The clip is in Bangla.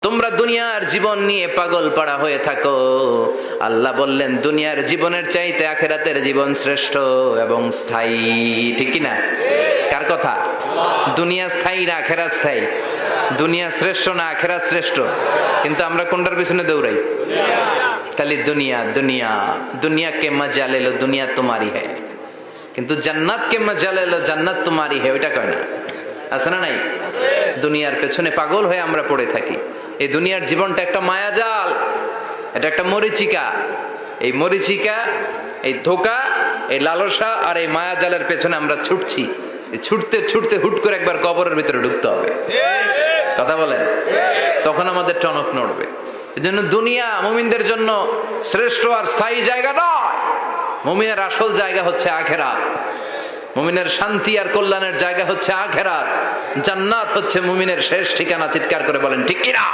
তোমরা দুনিয়ার জীবন নিয়ে পাগল পাড়া হয়ে থাকো। আল্লাহ বললেন দুনিয়ার জীবনের চাইতে আখিরাতের জীবন শ্রেষ্ঠ এবং স্থায়ী। ঠিক কি না? কার কথা? দুনিয়া স্থায়ী না আখিরাত স্থায়ী? দুনিয়া শ্রেষ্ঠ না আখিরাত শ্রেষ্ঠ? কিন্তু আমরা কোনটার পিছনে দৌড়াই? খালি দুনিয়া দুনিয়া। দুনিয়া কে মজা লে লো, দুনিয়া তোমারি হ্যায়। কিন্তু জান্নাত কে মজা লে লো, জান্নাত তোমারি হ্যায়, ওইটা কয় না। আছে না নাই? দুনিয়ার পেছনে পাগল হয়ে আমরা পড়ে থাকি। এই দুনিয়ার জীবনটা একটা মায়াজাল, এটা একটা মরিচিকা। এই মরিচিকা, এই ধোঁকা, এই লালসা আর এই মায়াজালের পেছনে আমরা ছুটছি। ছুটতে ছুটতে হুট করে একবার কবরের ভিতরে ঢুকতে হবে। কথা বলেন? তখন আমাদের টনক নড়বে। এই জন্য দুনিয়া মুমিনদের জন্য শ্রেষ্ঠ আর স্থায়ী জায়গা নয়। মুমিনের আসল জায়গা হচ্ছে আখিরাত। মুমিনের শান্তি আর কল্যাণের জায়গা হচ্ছে আখিরাত। জান্নাত হচ্ছে মুমিনের শেষ ঠিকানা। চিৎকার করে বলেন ঠিক কিনা?